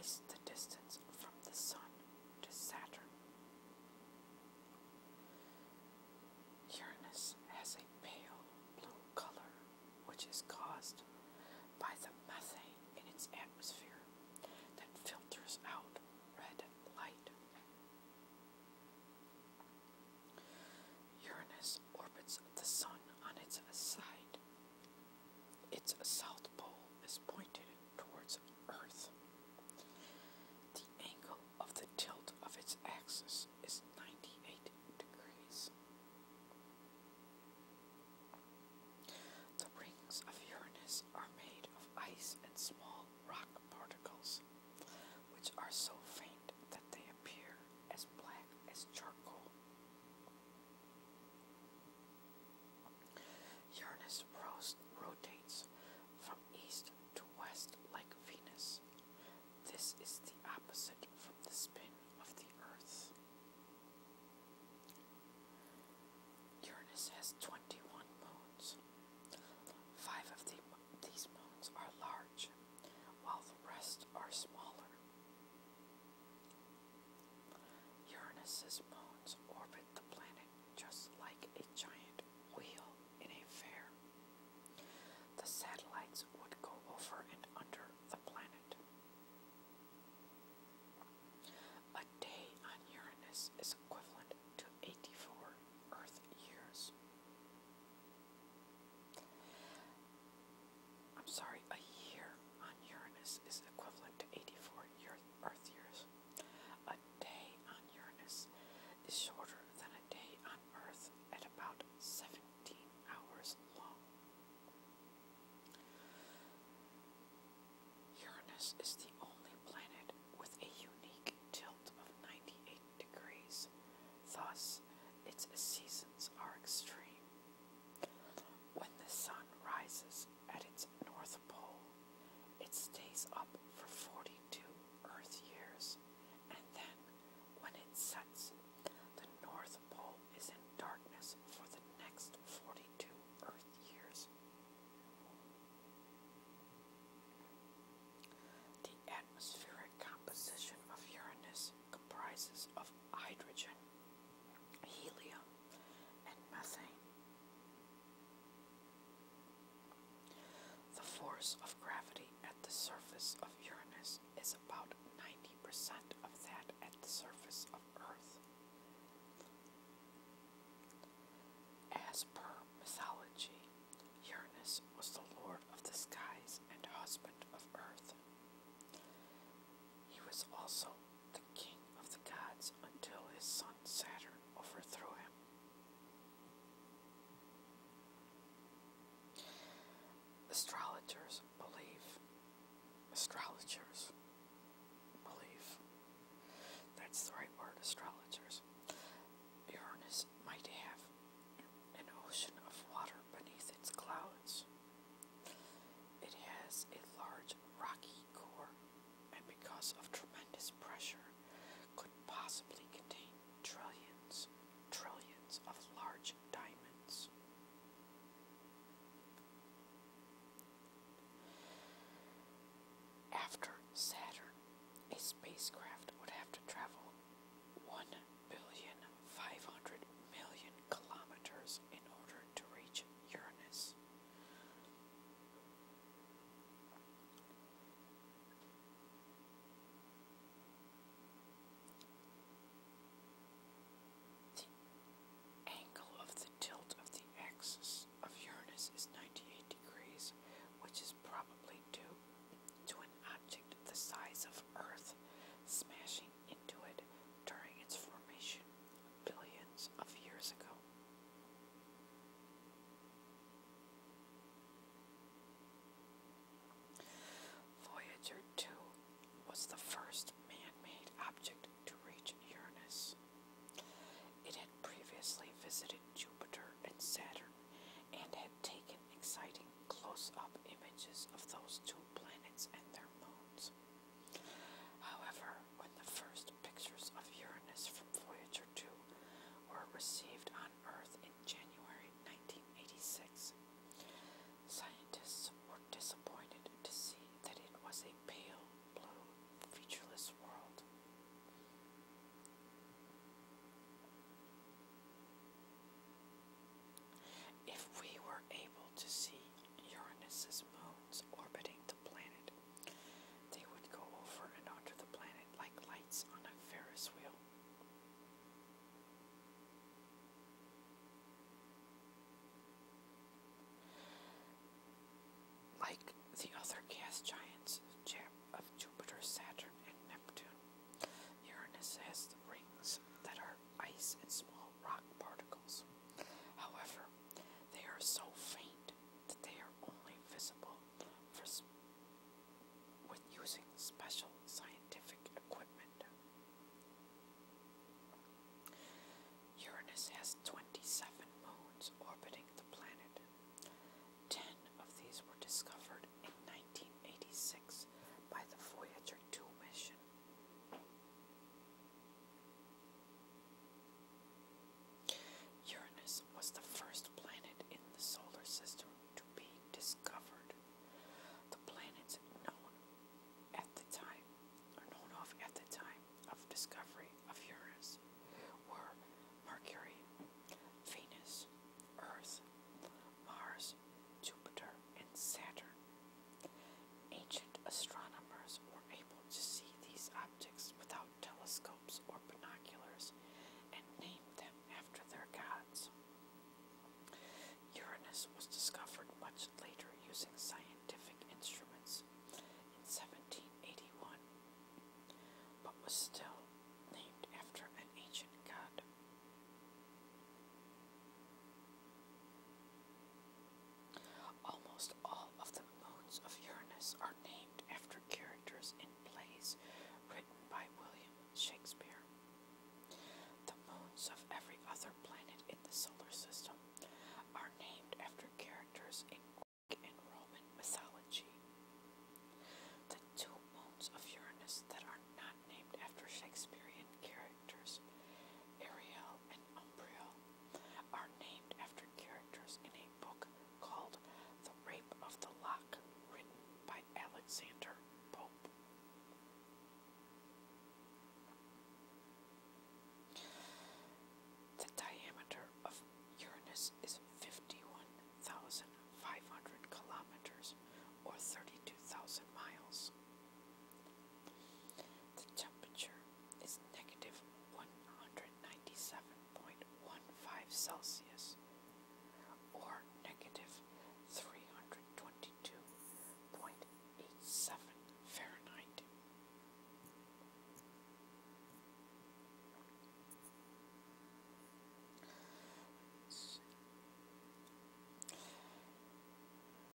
twice the distance from the Sun to Saturn. Uranus has a pale blue color, which is caused by the methane in its atmosphere that filters out red light. Uranus orbits the Sun on its side. Its south pole is pointed towards Earth. The angle of the tilt of its axis is 98 degrees. The rings of Uranus are made of ice and small rock particles, which are so faint that they appear as black as charcoal. Uranus rotates from east to west like Venus. This is the opposite from the spin of the Earth. Uranus has 21 moons. 5 of these moons are large, while the rest are smaller. Uranus's moons orbit the planet just like a giant wheel in a fair. The satellites would go over and under the planet. A day on Uranus is equivalent to 84 Earth years. A year on Uranus is equivalent to 84 Earth years. A day on Uranus is shorter than a day on Earth at about 17 hours long. Uranus is the only planet with a unique tilt of 98 degrees. Thus, its seasons are extreme. When the Sun rises at its north pole, it stays up for 42 Earth years, and then, when it sets, the North Pole is in darkness for the next 42 Earth years. The atmospheric composition of Uranus comprises of hydrogen, helium, and methane. The force of gravity at the surface of Uranus is about 90% of that at the surface of Earth. As per mythology, Uranus was the lord of the skies and husband of Earth. He was also the king of the gods until his son Saturn overthrew him. Astrologers believe, that's the right word, astrologers, Uranus might have an ocean of water beneath its clouds. It has a large rocky core, and because of tremendous pressure, was still named after an ancient god. Almost all of the moons of Uranus are named after characters in plays written by William Shakespeare. The moons of every other planet in the solar system are named after characters in